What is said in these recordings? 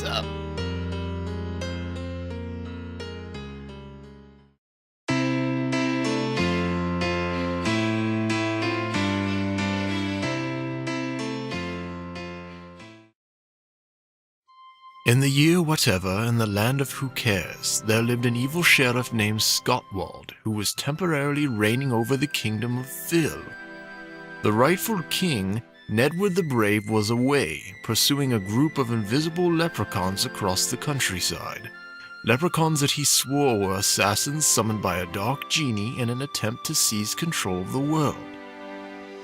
up. In the year whatever, in the land of who cares, there lived an evil sheriff named Scottwald, who was temporarily reigning over the kingdom of Phil. The rightful king, Nedward the Brave, was away, pursuing a group of invisible leprechauns across the countryside. Leprechauns that he swore were assassins summoned by a dark genie in an attempt to seize control of the world.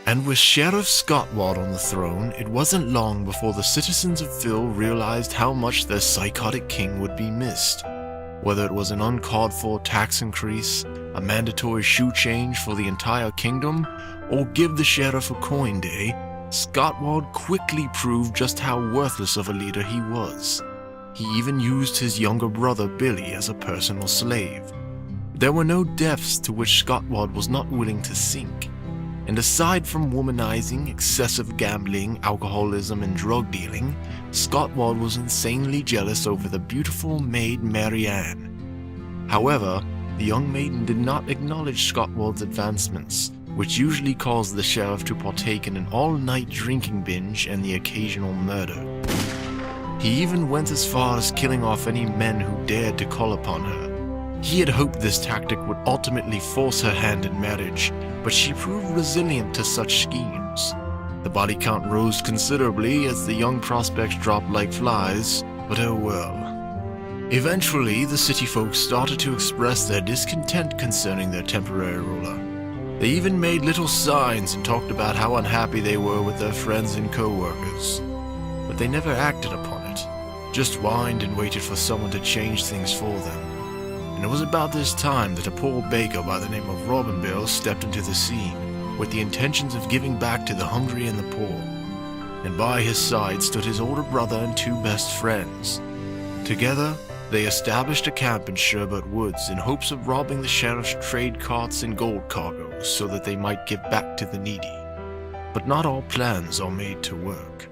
And with Sheriff Scottwald on the throne, it wasn't long before the citizens of Phil realized how much their psychotic king would be missed. Whether it was an uncalled-for tax increase, a mandatory shoe change for the entire kingdom, or give the sheriff a coin day, Scottwald quickly proved just how worthless of a leader he was. He even used his younger brother Billy as a personal slave. There were no depths to which Scottwald was not willing to sink. And aside from womanizing, excessive gambling, alcoholism, and drug dealing, Scottwald was insanely jealous over the beautiful maid Marianne. However, the young maiden did not acknowledge Scottwald's advancements, which usually caused the sheriff to partake in an all-night drinking binge and the occasional murder. He even went as far as killing off any men who dared to call upon her. He had hoped this tactic would ultimately force her hand in marriage, but she proved resilient to such schemes. The body count rose considerably as the young prospects dropped like flies, but oh well. Eventually, the city folks started to express their discontent concerning their temporary ruler. They even made little signs and talked about how unhappy they were with their friends and co-workers. But they never acted upon it, just whined and waited for someone to change things for them. And it was about this time that a poor baker by the name of Robin Bill stepped into the scene, with the intentions of giving back to the hungry and the poor. And by his side stood his older brother and two best friends. Together, they established a camp in Sherbert Woods in hopes of robbing the sheriff's trade carts and gold cargoes so that they might give back to the needy. But not all plans are made to work.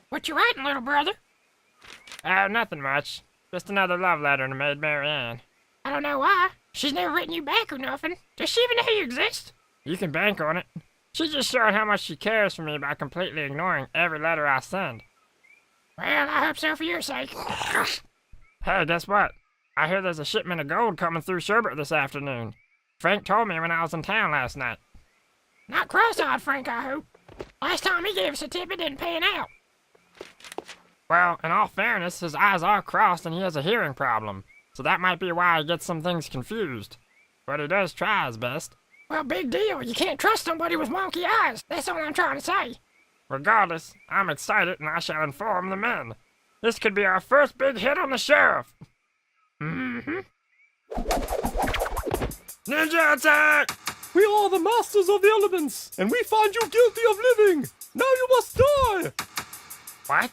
What you writing, little brother? Oh, nothing much. Just another love letter to Maid Marianne. I don't know why. She's never written you back or nothing. Does she even know you exist? You can bank on it. She just showed how much she cares for me by completely ignoring every letter I send. Well, I hope so for your sake. Hey, guess what? I hear there's a shipment of gold coming through Sherbert this afternoon. Frank told me when I was in town last night. Not cross-eyed, Frank, I hope. Last time he gave us a tip, it didn't pan out. Well, in all fairness, his eyes are crossed and he has a hearing problem, so that might be why he gets some things confused. But he does try his best. Well, big deal. You can't trust somebody with wonky eyes. That's all I'm trying to say. Regardless, I'm excited and I shall inform the men. This could be our first big hit on the sheriff. Mm-hmm. Ninja attack! We are the masters of the elements, and we find you guilty of living. Now you must die! What?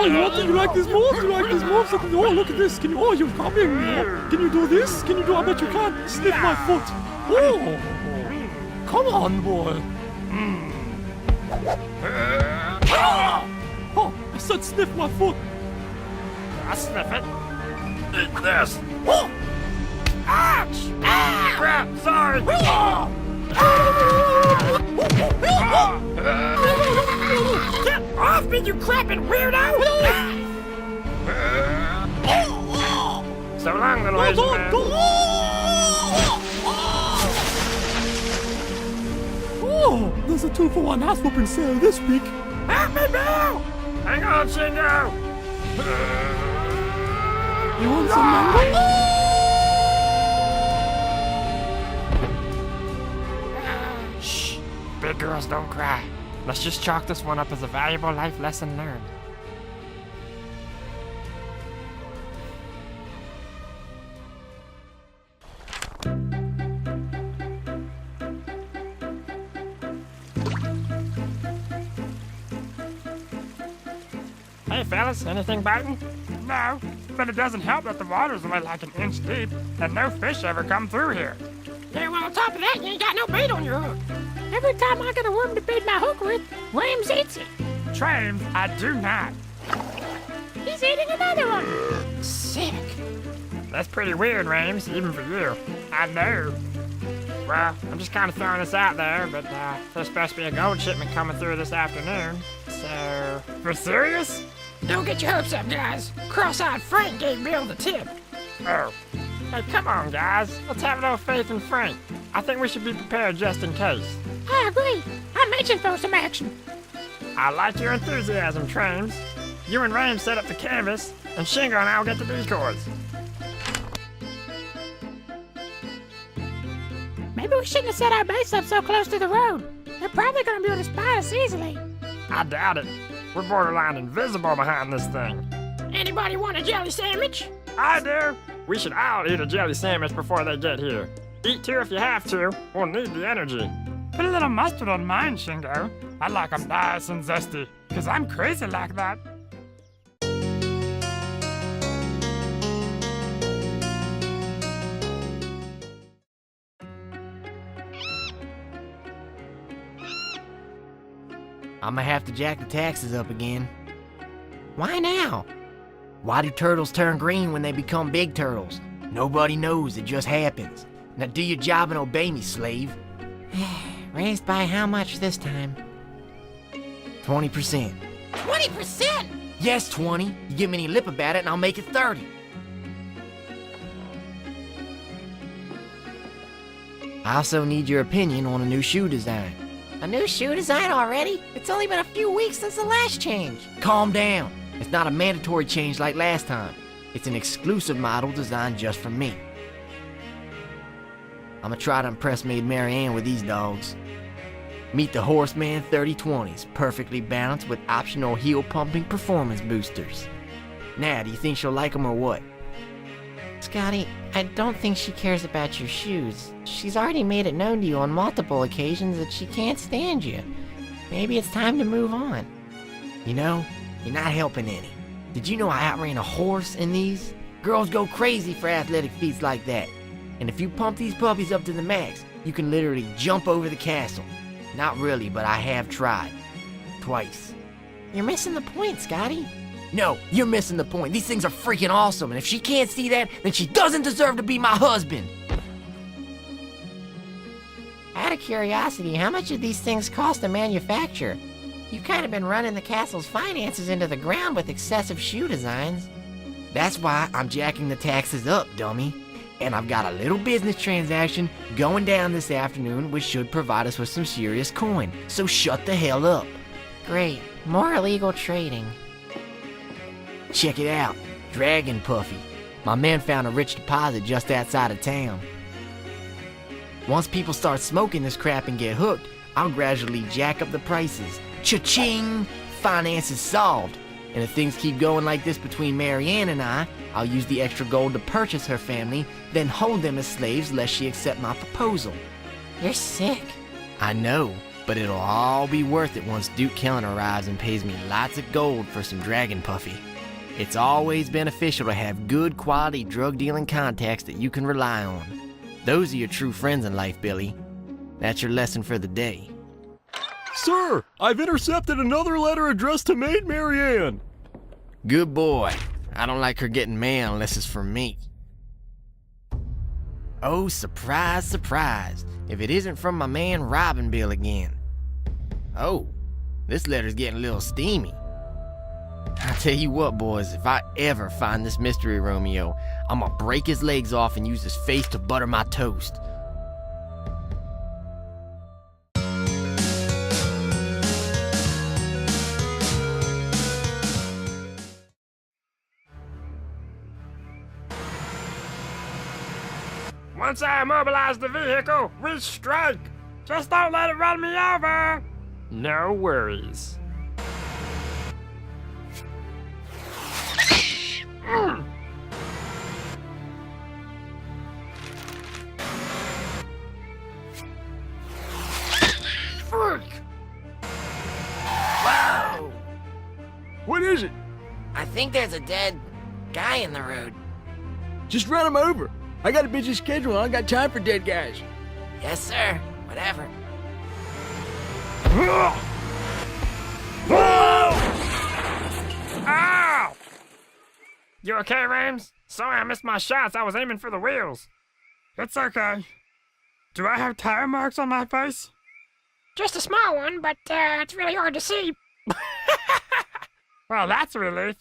Oh, what? Do you like these moves? Do you like these moves? Oh, look at this. Can you, oh, you're coming. Can you do this? Can you do, I bet you can. Sniff my foot. Oh, come on, boy. Oh, I said sniff my foot. I sniff it. Eat this. Oh, Ouch! Ah! Crap, sorry. Get off me, you crapping weirdo! So long, little Asian man. Oh, there's a 2-for-1 ass whooping sale this week. Help me, Bill! Hang on, Shingo. You want some mango? Shh. Big girls don't cry. Let's just chalk this one up as a valuable life lesson learned. Hey fellas, anything biting? No, but it doesn't help that the water's only like an inch deep and no fish ever come through here. Yeah, well, on top of that, you ain't got no bait on your hook. Every time I get a worm to bait my hook with, Rams eats it. Trains, I do not. He's eating another one. Sick. That's pretty weird, Rames, even for you. I know. Well, I'm just kind of throwing this out there, but there's supposed to be a gold shipment coming through this afternoon. So, For serious? Don't get your hopes up, guys. Cross-eyed Frank gave Bill the tip. Oh, hey, come on, guys. Let's have a little faith in Frank. I think we should be prepared just in case. I agree. I'm itching for some action. I like your enthusiasm, Trames. You and Rames set up the canvas, and Shingo and I'll get the decoys. Maybe we shouldn't have set our base up so close to the road. They're probably gonna be able to spot us easily. I doubt it. We're borderline invisible behind this thing. Anybody want a jelly sandwich? I do. We should all eat a jelly sandwich before they get here. Eat two if you have to. We'll need the energy. put a little mustard on mine, Shingo. I like 'em nice and zesty, 'cause I'm crazy like that. I'ma have to jack the taxes up again. Why now? Why do turtles turn green when they become big turtles? Nobody knows, it just happens. Now do your job and obey me, slave. Raised by how much this time? 20%. 20%? Yes, 20. You give me any lip about it and I'll make it 30. I also need your opinion on a new shoe design. A new shoe design already? It's only been a few weeks since the last change. Calm down. It's not a mandatory change like last time. It's an exclusive model designed just for me. I'ma try to impress Maid Mary Ann with these dogs. Meet the Horseman 3020s, perfectly balanced with optional heel-pumping performance boosters. Now, do you think she'll like them or what? Scotty, I don't think she cares about your shoes. She's already made it known to you on multiple occasions that she can't stand you. Maybe it's time to move on. You know, you're not helping any. Did you know I outran a horse in these? Girls go crazy for athletic feats like that. And if you pump these puppies up to the max, you can literally jump over the castle. Not really, but I have tried. Twice. You're missing the point, Scotty. No, you're missing the point. These things are freaking awesome, and if she can't see that, then she doesn't deserve to be my husband. Out of curiosity, how much did these things cost to manufacture? You've kind of been running the castle's finances into the ground with excessive shoe designs. That's why I'm jacking the taxes up, dummy. And I've got a little business transaction going down this afternoon which should provide us with some serious coin. So shut the hell up. Great. More illegal trading. Check it out. Dragon Puffy. My men found a rich deposit just outside of town. Once people start smoking this crap and get hooked, I'll gradually jack up the prices. Cha-ching! Finance is solved. And if things keep going like this between Marianne and I'll use the extra gold to purchase her family, then hold them as slaves lest she accept my proposal. You're sick. I know, but it'll all be worth it once Duke Kellen arrives and pays me lots of gold for some dragon puffy. It's always beneficial to have good quality drug-dealing contacts that you can rely on. Those are your true friends in life, Billy. That's your lesson for the day. Sir, I've intercepted another letter addressed to Maid Marianne. Good boy. I don't like her getting mail unless it's from me. Oh, surprise, surprise. If it isn't from my man Robin Bill again. Oh, this letter's getting a little steamy. I tell you what, boys, if I ever find this mystery Romeo, I'm gonna break his legs off and use his face to butter my toast. Once I immobilize the vehicle, we strike. Just don't let it run me over. No worries. Freak! Whoa! What is it? I think there's a dead guy in the road. Just run him over. I got a busy schedule and I got time for dead guys. Yes, sir. Whatever. Ow! You okay, Rames? Sorry I missed my shots. I was aiming for the wheels. It's okay. Do I have tire marks on my face? Just a small one, but it's really hard to see. Well, that's a relief.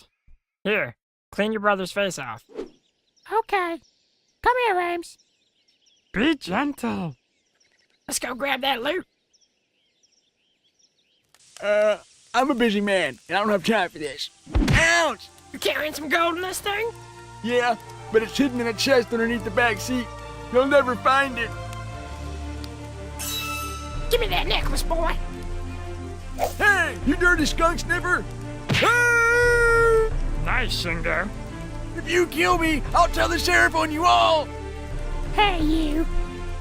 Here, clean your brother's face off. Okay. Come here, Rames. Be gentle. Let's go grab that loot. I'm a busy man and I don't have time for this. Ouch! You carrying some gold in this thing? Yeah, but it's hidden in a chest underneath the back seat. You'll never find it. Give me that necklace, boy. Hey, you dirty skunk sniffer! Ah! Nice, Shingo. If you kill me, I'll tell the sheriff on you all! Hey, you.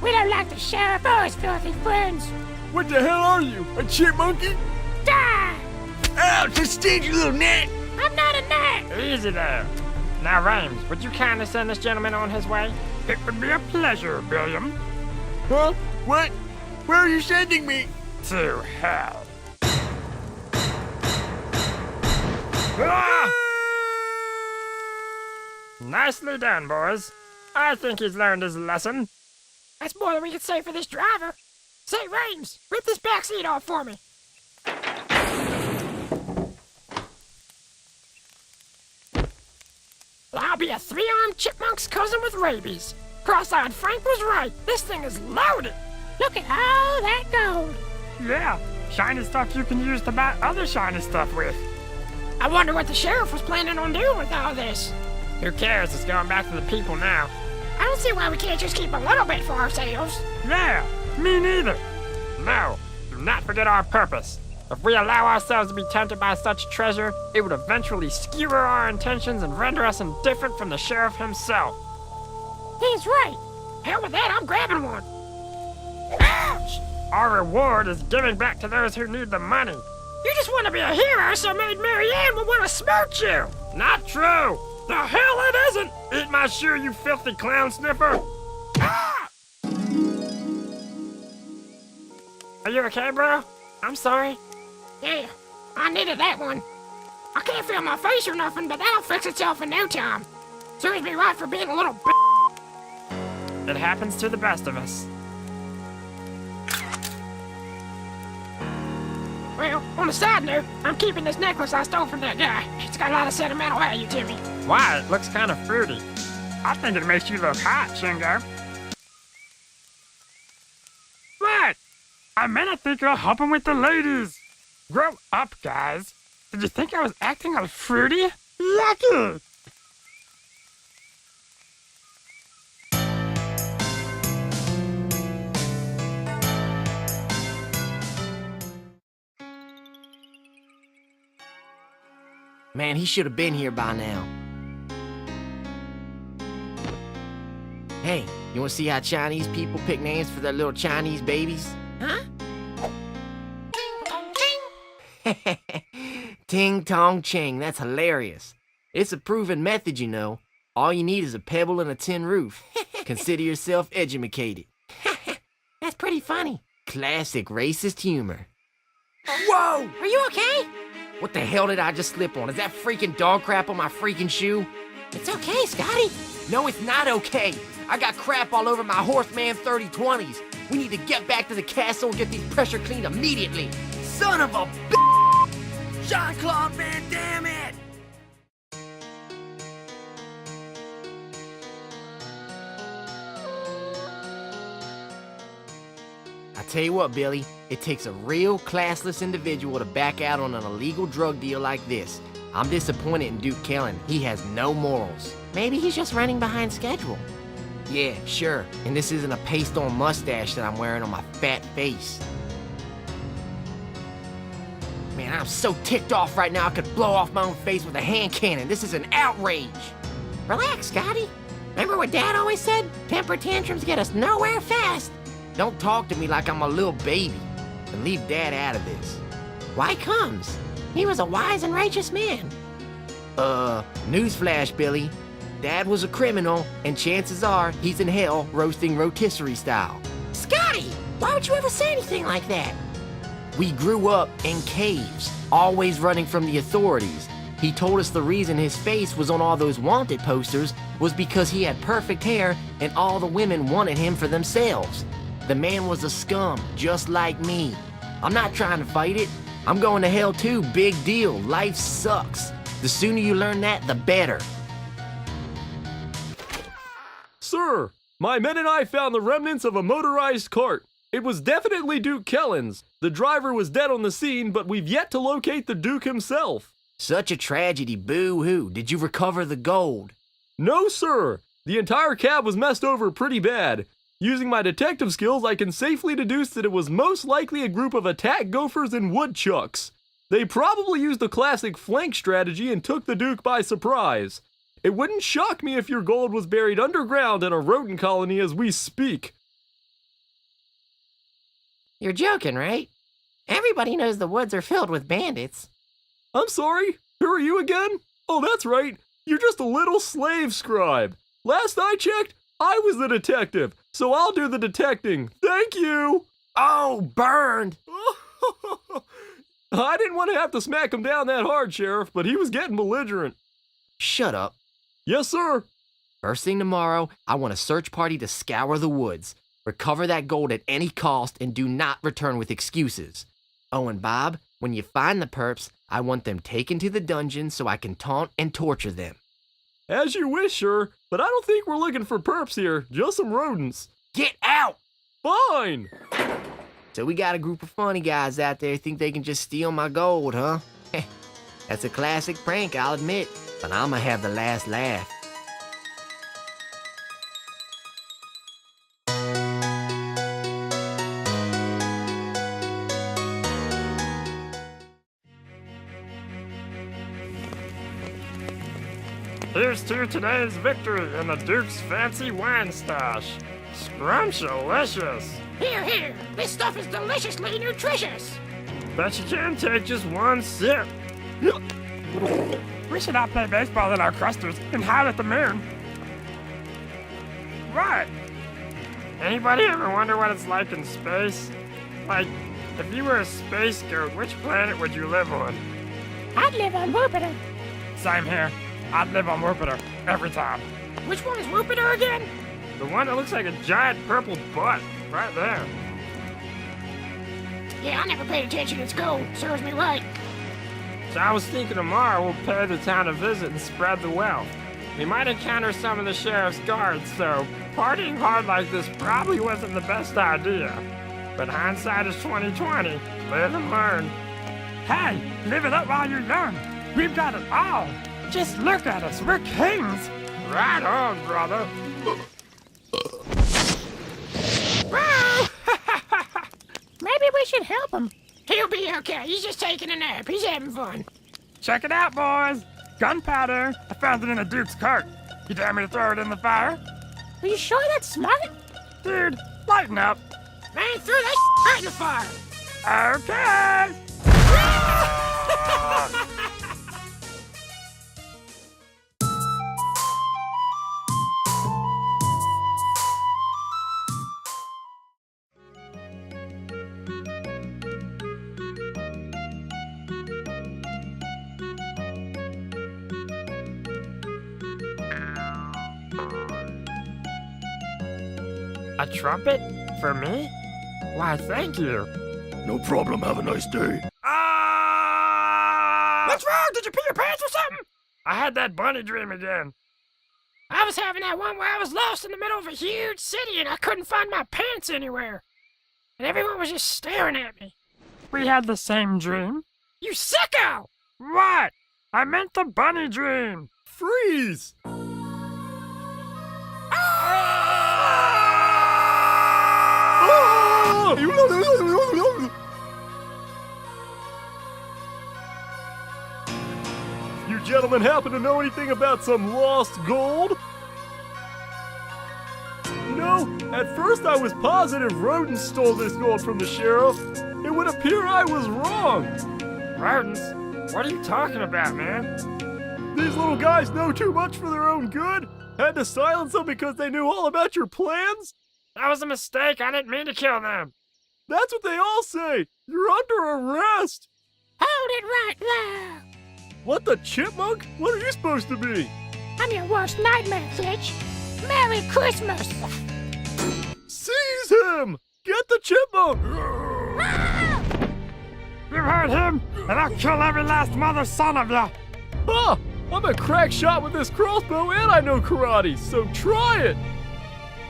We don't like the sheriff or his filthy friends. What the hell are you, a chipmunky? Die! Ouch, a stingy little gnat! I'm not a gnat. Easy there. Now, Rames, would you kindly send this gentleman on his way? It would be a pleasure, William. Huh? What? Where are you sending me? To hell. Ah! Nicely done, boys. I think he's learned his lesson. That's more than we can say for this driver. Say, Rames, rip this back seat off for me. Well, I'll be a three-armed chipmunk's cousin with rabies. Cross-eyed Frank was right. This thing is loaded. Look at all that gold. Yeah, shiny stuff you can use to buy other shiny stuff with. I wonder what the sheriff was planning on doing with all this. Who cares? It's going back to the people now. I don't see why we can't just keep a little bit for ourselves. Yeah, me neither. No, do not forget our purpose. If we allow ourselves to be tempted by such treasure, it would eventually skewer our intentions and render us indifferent from the sheriff himself. He's right. Hell with that, I'm grabbing one. Ouch! Our reward is giving back to those who need the money. You just want to be a hero, so Maid Marianne will want to smooch you. Not true! The hell it isn't! Eat my shoe, you filthy clown sniffer! Ah! Are you okay, bro? I'm sorry. Yeah, I needed that one. I can't feel my face or nothing, but that'll fix itself in no time. Serves me right for being a little It happens to the best of us. Well, on a side note, I'm keeping this necklace I stole from that guy. It's got a lot of sentimental value to me. Why? It looks kind of fruity. I think it makes you look hot, Shingo. What? I meant I think you're helping with the ladies. Grow up, guys. Did you think I was acting all fruity? Yucky! Man, he should have been here by now. Hey, you want to see how Chinese people pick names for their little Chinese babies? Huh? Ting tong ching, that's hilarious. It's a proven method, you know. All you need is a pebble and a tin roof. Consider yourself edumacated. That's pretty funny. Classic racist humor. Whoa! Are you okay? What the hell did I just slip on? Is that freaking dog crap on my freaking shoe? It's okay, Scotty. No, it's not okay. I got crap all over my Horseman 3020s. We need to get back to the castle and get these pressure cleaned immediately. Son of a b****! Jean-Claude Van Damme it! I tell you what, Billy, it takes a real classless individual to back out on an illegal drug deal like this. I'm disappointed in Duke Kellen. He has no morals. Maybe he's just running behind schedule. Yeah, sure. And this isn't a paste-on mustache that I'm wearing on my fat face. Man, I'm so ticked off right now I could blow off my own face with a hand cannon. This is an outrage. Relax, Scotty. Remember what Dad always said? Temper tantrums get us nowhere fast. Don't talk to me like I'm a little baby. And leave Dad out of this. Why comes? He was a wise and righteous man. Newsflash, Billy. Dad was a criminal, and chances are he's in hell roasting rotisserie style. Scotty! Why would you ever say anything like that? We grew up in caves, always running from the authorities. He told us the reason his face was on all those wanted posters was because he had perfect hair and all the women wanted him for themselves. The man was a scum, just like me. I'm not trying to fight it. I'm going to hell too, big deal. Life sucks. The sooner you learn that, the better. Sir, my men and I found the remnants of a motorized cart. It was definitely Duke Kellen's. The driver was dead on the scene, but we've yet to locate the Duke himself. Such a tragedy, boo-hoo. Did you recover the gold? No, sir. The entire cab was messed over pretty bad. Using my detective skills, I can safely deduce that it was most likely a group of attack gophers and woodchucks. They probably used the classic flank strategy and took the Duke by surprise. It wouldn't shock me if your gold was buried underground in a rodent colony as we speak. You're joking, right? Everybody knows the woods are filled with bandits. I'm sorry, who are you again? Oh, that's right, you're just a little slave scribe. Last I checked, I was the detective, so I'll do the detecting. Thank you! Oh, burned! I didn't want to have to smack him down that hard, Sheriff, but he was getting belligerent. Shut up. Yes, sir. First thing tomorrow, I want a search party to scour the woods. Recover that gold at any cost and do not return with excuses. Oh, and Bob, when you find the perps, I want them taken to the dungeon so I can taunt and torture them. As you wish, sir, but I don't think we're looking for perps here, just some rodents. Get out! Fine! So we got a group of funny guys out there who think they can just steal my gold, huh? That's a classic prank, I'll admit, but I'ma have the last laugh. Here's to today's victory in the Duke's fancy wine stash. Scrumptious. Here, here. This stuff is deliciously nutritious. Bet you can take just one sip. We should all play baseball in our crusters and howl at the moon. What? Anybody ever wonder what it's like in space? Like, if you were a space goat, which planet would you live on? I'd live on Jupiter. Same here. I'd live on Jupiter every time. Which one is Jupiter again? The one that looks like a giant purple butt, right there. Yeah, I never paid attention in school. Serves me right. So I was thinking tomorrow we'll pay the town a visit and spread the wealth. We might encounter some of the sheriff's guards, so partying hard like this probably wasn't the best idea. But hindsight is 20/20. Live and learn. Hey, live it up while you're young. We've got it all. Just look at us. We're kings. Right on, brother. Maybe we should help him. He'll be okay. He's just taking a nap. He's having fun. Check it out, boys. Gunpowder. I found it in the Duke's cart. You dare me to throw it in the fire? Are you sure that's smart? Dude, lighten up. Man, throw that right in the fire. Okay. A trumpet? For me? Why, thank you. No problem. Have a nice day. Ah! What's wrong? Did you pee your pants or something? I had that bunny dream again. I was having that one where I was lost in the middle of a huge city and I couldn't find my pants anywhere. And everyone was just staring at me. We had the same dream. You sicko! What? I meant the bunny dream. Freeze! You gentlemen happen to know anything about some lost gold? You know, at first I was positive rodents stole this gold from the sheriff. It would appear I was wrong. Rodents? What are you talking about, man? These little guys know too much for their own good. Had to silence them because they knew all about your plans? That was a mistake. I didn't mean to kill them. That's what they all say. You're under arrest. Hold it right there. What the chipmunk? What are you supposed to be? I'm your worst nightmare, Fletch. Merry Christmas. Seize him! Get the chipmunk! You heard him, and I'll kill every last mother son of you. Ah! I'm a crack shot with this crossbow and I know karate, so try it!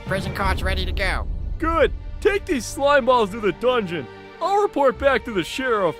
Prison cart's ready to go. Good. Take these slime balls to the dungeon. I'll report back to the sheriff.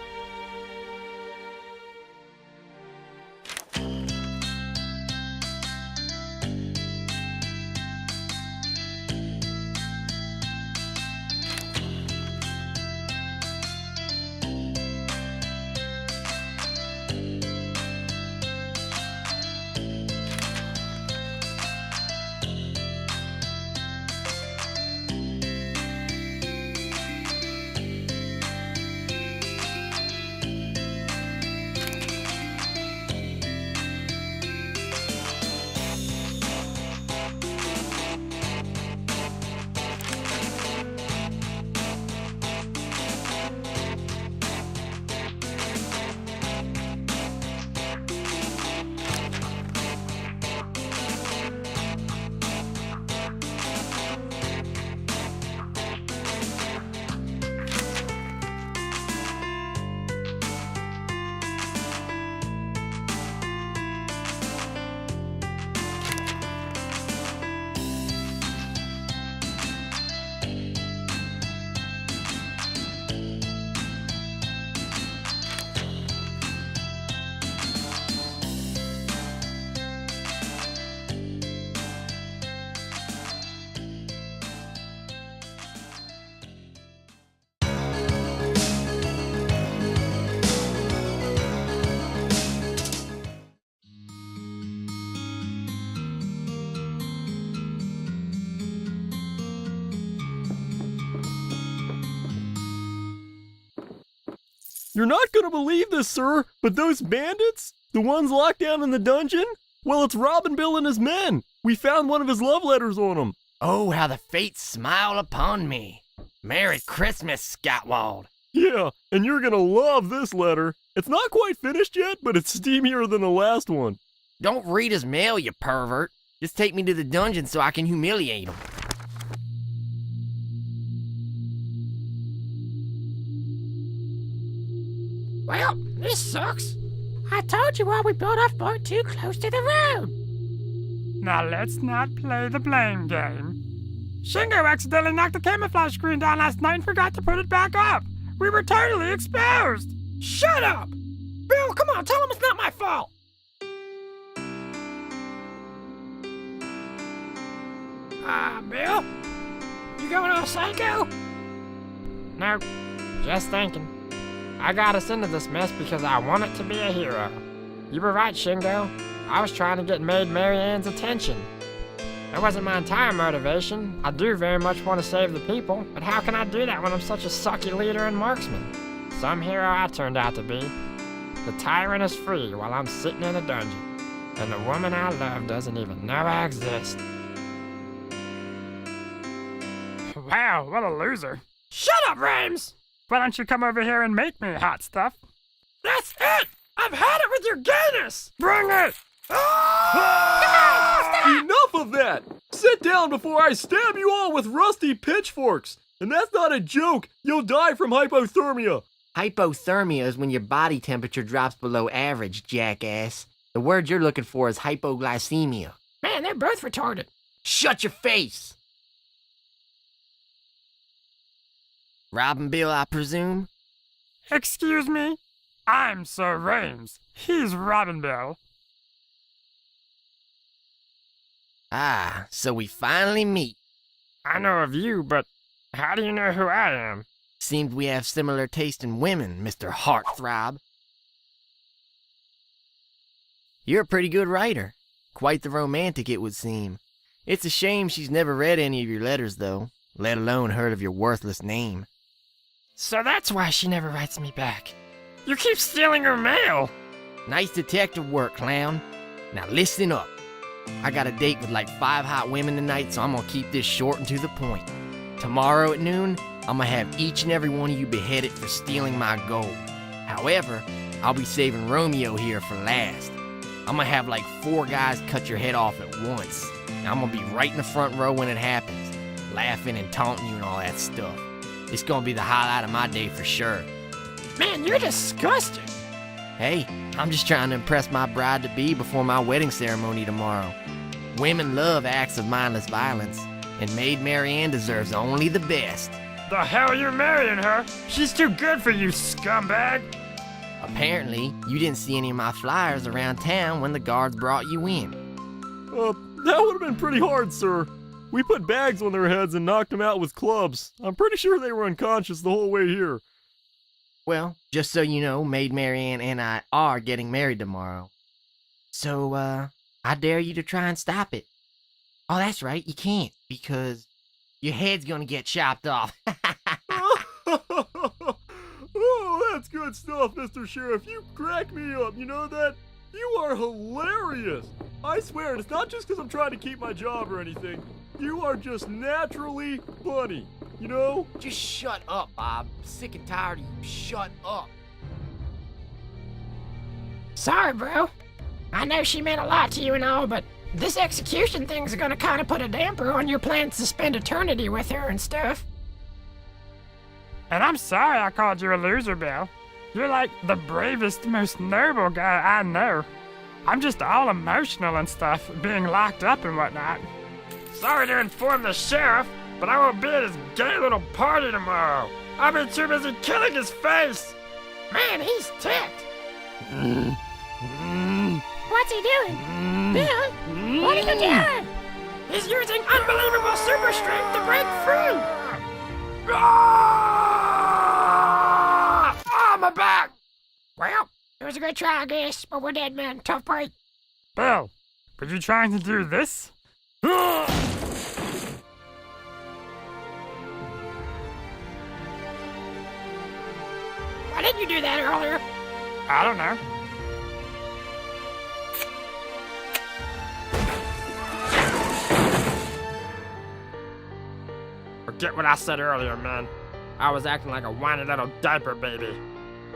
You're not gonna believe this, sir, but those bandits, the ones locked down in the dungeon, well, it's Robin Bill and his men. We found one of his love letters on them. Oh, how the fates smile upon me. Merry Christmas, Scotwald. Yeah, and you're gonna love this letter. It's not quite finished yet, but it's steamier than the last one. Don't read his mail, you pervert. Just take me to the dungeon so I can humiliate him. Well, this sucks. I told you why we built our fort too close to the road. Now let's not play the blame game. Shingo accidentally knocked the camouflage screen down last night and forgot to put it back up. We were totally exposed. Shut up! Bill, come on, tell him it's not my fault. Bill? You going all psycho? No, just thinking. I got us into this mess because I wanted to be a hero. You were right, Shingo. I was trying to get Maid Marianne's attention. That wasn't my entire motivation. I do very much want to save the people, but how can I do that when I'm such a sucky leader and marksman? Some hero I turned out to be. The tyrant is free while I'm sitting in a dungeon, and the woman I love doesn't even know I exist. Wow, what a loser. Shut up, Rames! Why don't you come over here and make me hot stuff? That's it! I've had it with your gayness! Bring it! Enough of that! Sit down before I stab you all with rusty pitchforks! And that's not a joke! You'll die from hypothermia! Hypothermia is when your body temperature drops below average, jackass. The word you're looking for is hypoglycemia. Man, they're both retarded. Shut your face! Robin Bill, I presume? Excuse me? I'm Sir Rames. He's Robin Bell. Ah, so we finally meet. I know of you, but how do you know who I am? Seems we have similar taste in women, Mr. Heartthrob. You're a pretty good writer. Quite the romantic, it would seem. It's a shame she's never read any of your letters, though, let alone heard of your worthless name. So that's why she never writes me back. You keep stealing her mail! Nice detective work, clown. Now listen up. I got a date with like 5 hot women tonight, so I'm gonna keep this short and to the point. Tomorrow at noon, I'm gonna have each and every one of you beheaded for stealing my gold. However, I'll be saving Romeo here for last. I'm gonna have like 4 guys cut your head off at once. And I'm gonna be right in the front row when it happens, laughing and taunting you and all that stuff. It's gonna be the highlight of my day for sure. Man, you're disgusting! Hey, I'm just trying to impress my bride-to-be before my wedding ceremony tomorrow. Women love acts of mindless violence, and Maid Marianne deserves only the best. The hell you marrying her? She's too good for you, scumbag! Apparently, you didn't see any of my flyers around town when the guards brought you in. That would have been pretty hard, sir. We put bags on their heads and knocked them out with clubs. I'm pretty sure they were unconscious the whole way here. Well, just so you know, Maid Marianne and I are getting married tomorrow. So, I dare you to try and stop it. Oh, that's right, you can't, because your head's gonna get chopped off. Oh, that's good stuff, Mr. Sheriff. You crack me up, you know that? You are hilarious. I swear, it's not just because I'm trying to keep my job or anything. You are just naturally funny, you know? Just shut up, Bob. I'm sick and tired of you. Shut up. Sorry, bro. I know she meant a lot to you and all, but this execution thing's gonna kinda put a damper on your plans to spend eternity with her and stuff. And I'm sorry I called you a loser, Bill. You're like the bravest, most noble guy I know. I'm just all emotional and stuff, being locked up and whatnot. Sorry to inform the sheriff, but I won't be at his gay little party tomorrow. I'll be too busy killing his face. Man, he's ticked. What's he doing? Bill, what are you doing? He's using unbelievable super strength to break free. Ah, my back. Well, it was a good try, I guess, but we're dead men. Tough break. Bill, were you trying to do this? Why didn't you do that earlier? I don't know. Forget what I said earlier, man. I was acting like a whiny little diaper baby.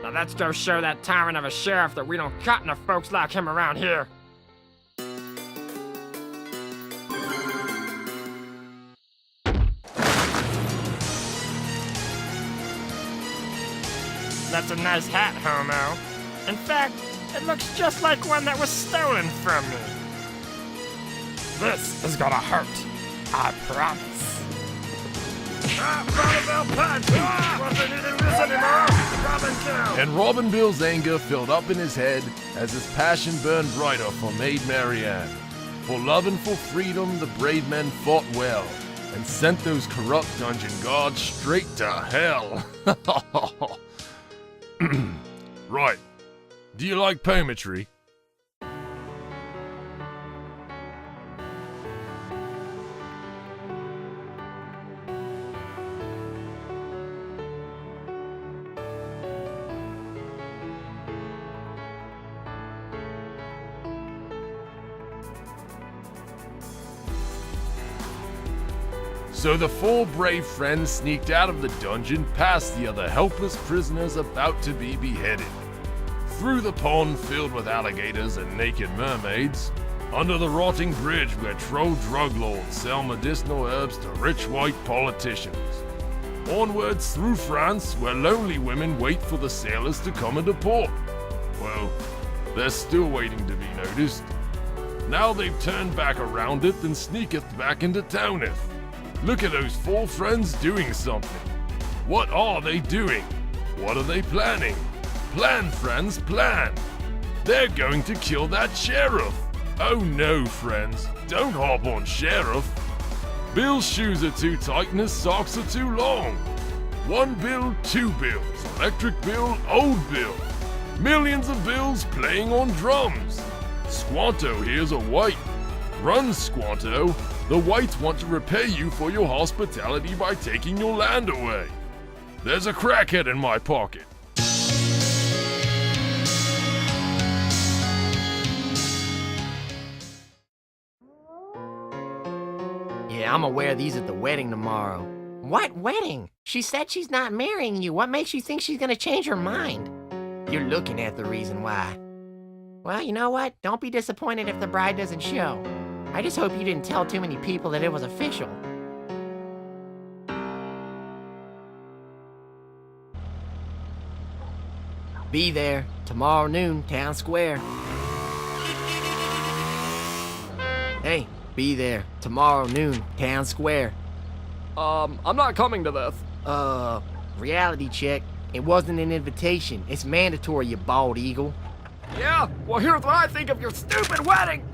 Now let's go show that tyrant of a sheriff that we don't cotton to folks like him around here. That's a nice hat, homo. In fact, it looks just like one that was stolen from me. This is gonna hurt. I promise. Robin punch! Wasn't needing this anymore! Robin kill! And Robin Bill's anger filled up in his head as his passion burned brighter for Maid Marianne. For love and for freedom, the brave men fought well and sent those corrupt dungeon guards straight to hell. Right. Do you like poetry? So the four brave friends sneaked out of the dungeon past the other helpless prisoners about to be beheaded. Through the pond filled with alligators and naked mermaids, under the rotting bridge where troll drug lords sell medicinal herbs to rich white politicians. Onwards through France, where lonely women wait for the sailors to come into port. Well, they're still waiting to be noticed. Now they've turned back around it and sneaketh back into towneth. Look at those four friends doing something. What are they doing? What are they planning? Plan, friends, plan. They're going to kill that sheriff. Oh no, friends, don't hop on sheriff. Bill's shoes are too tight and his socks are too long. One bill, two bills. Electric bill, old bill. Millions of bills playing on drums. Squanto here's a white. Run, Squanto. The whites want to repay you for your hospitality by taking your land away. There's a crackhead in my pocket. Yeah, I'm gonna wear these at the wedding tomorrow. What wedding? She said she's not marrying you. What makes you think she's gonna change her mind? You're looking at the reason why. Well, you know what? Don't be disappointed if the bride doesn't show. I just hope you didn't tell too many people that it was official. Be there tomorrow noon, town square. Hey, be there tomorrow noon, town square. I'm not coming to this. Reality check. It wasn't an invitation. It's mandatory, you bald eagle. Yeah? Well, here's what I think of your stupid wedding!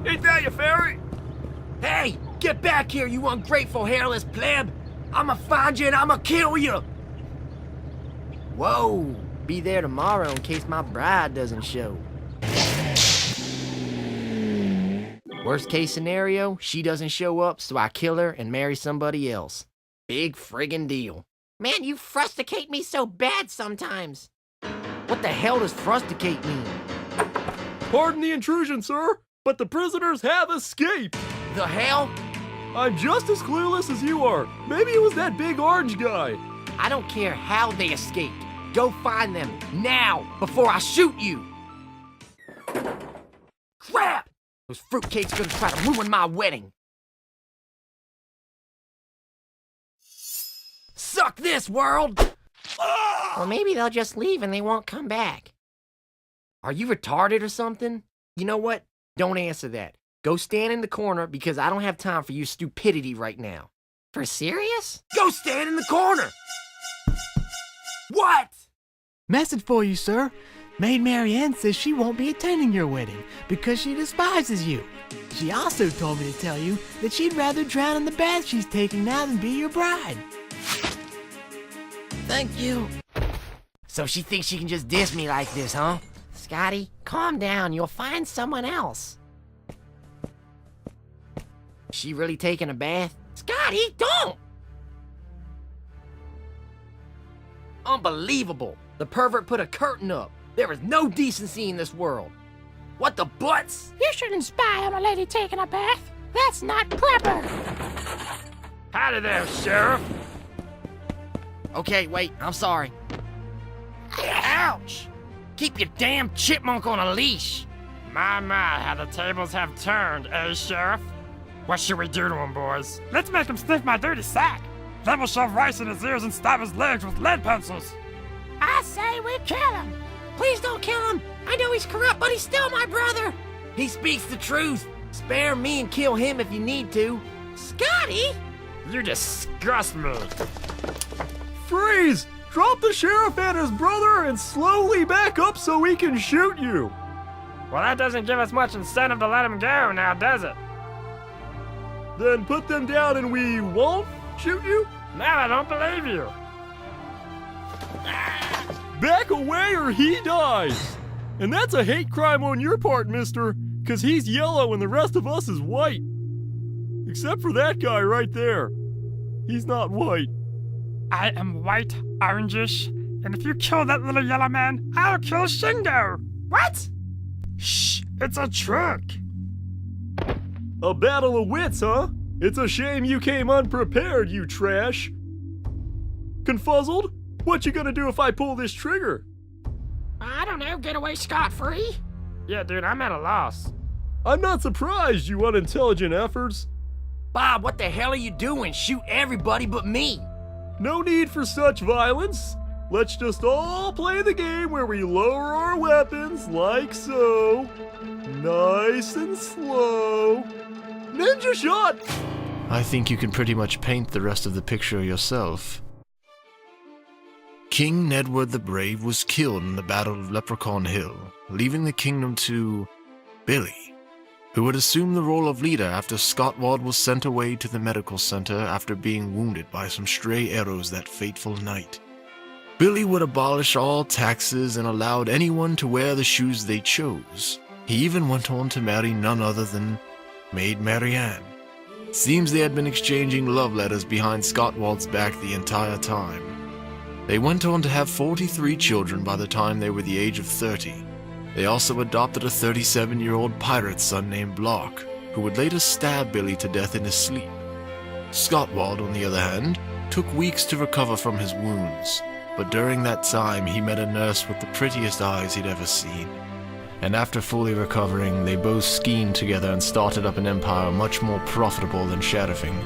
Ain't that you, fairy? Hey, get back here, you ungrateful hairless pleb! I'ma find you and I'ma kill you! Whoa, be there tomorrow in case my bride doesn't show. Worst case scenario, she doesn't show up, so I kill her and marry somebody else. Big friggin' deal. Man, you frusticate me so bad sometimes. What the hell does frusticate mean? Pardon the intrusion, sir, but the prisoners have escaped! The hell? I'm just as clueless as you are. Maybe it was that big orange guy. I don't care how they escaped. Go find them, now, before I shoot you! Crap! Those fruitcakes gonna try to ruin my wedding. Suck this, world! Well, maybe they'll just leave and they won't come back. Are you retarded or something? You know what? Don't answer that. Go stand in the corner because I don't have time for your stupidity right now. For serious? Go stand in the corner! What? Message for you, sir. Maid Marianne says she won't be attending your wedding because she despises you. She also told me to tell you that she'd rather drown in the bath she's taking now than be your bride. Thank you. So she thinks she can just diss me like this, huh? Scotty, calm down. You'll find someone else. She really taking a bath? Scotty, don't! Unbelievable. The pervert put a curtain up. There is no decency in this world. What the butts? You shouldn't spy on a lady taking a bath. That's not proper. Howdy there, Sheriff. Okay, wait, I'm sorry. Ouch! Keep your damn chipmunk on a leash. My, how the tables have turned, eh, Sheriff? What should we do to him, boys? Let's make him sniff my dirty sack. Then we'll shove rice in his ears and stab his legs with lead pencils. I say we kill him. Please don't kill him. I know he's corrupt, but he's still my brother. He speaks the truth. Spare me and kill him if you need to. Scotty! You disgust me. Freeze! Drop the sheriff and his brother and slowly back up so we can shoot you. Well, that doesn't give us much incentive to let him go now, does it? Then put them down and we won't shoot you? Now I don't believe you. Back away or he dies! And that's a hate crime on your part, mister, because he's yellow and the rest of us is white. Except for that guy right there. He's not white. I am white, orangish, and if you kill that little yellow man, I'll kill Shingo. What? Shh, it's a trick. A battle of wits, huh? It's a shame you came unprepared, you trash. Confuzzled? What you gonna do if I pull this trigger? I don't know, get away scot-free? Yeah, dude, I'm at a loss. I'm not surprised, you unintelligent efforts. Bob, what the hell are you doing? Shoot everybody but me. No need for such violence. Let's just all play the game where we lower our weapons like so. Nice and slow. Ninja shot! I think you can pretty much paint the rest of the picture yourself. King Nedward the Brave was killed in the Battle of Leprechaun Hill, leaving the kingdom to Billy, who would assume the role of leader after Scottwald was sent away to the medical center after being wounded by some stray arrows that fateful night. Billy would abolish all taxes and allowed anyone to wear the shoes they chose. He even went on to marry none other than Maid Marianne. Seems they had been exchanging love letters behind Scottwald's back the entire time. They went on to have 43 children by the time they were the age of 30. They also adopted a 37-year-old pirate son named Block, who would later stab Billy to death in his sleep. Scottwald, on the other hand, took weeks to recover from his wounds, but during that time he met a nurse with the prettiest eyes he'd ever seen. And after fully recovering, they both schemed together and started up an empire much more profitable than Shadowfing,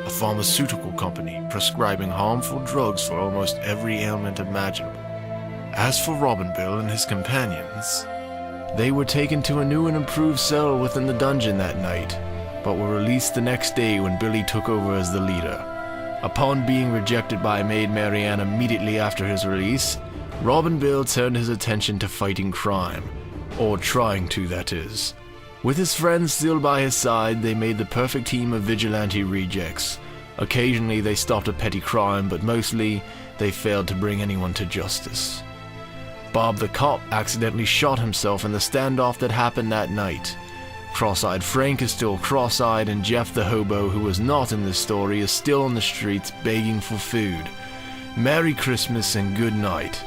a pharmaceutical company prescribing harmful drugs for almost every ailment imaginable. As for Robinbill and his companions, they were taken to a new and improved cell within the dungeon that night, but were released the next day when Billy took over as the leader. Upon being rejected by Maid Marianne immediately after his release, Robinbill turned his attention to fighting crime, or trying to, that is. With his friends still by his side, they made the perfect team of vigilante rejects. Occasionally they stopped a petty crime, but mostly they failed to bring anyone to justice. Bob the cop accidentally shot himself in the standoff that happened that night. Cross-eyed Frank is still cross-eyed, and Jeff the hobo, who was not in this story, is still on the streets begging for food. Merry Christmas and good night.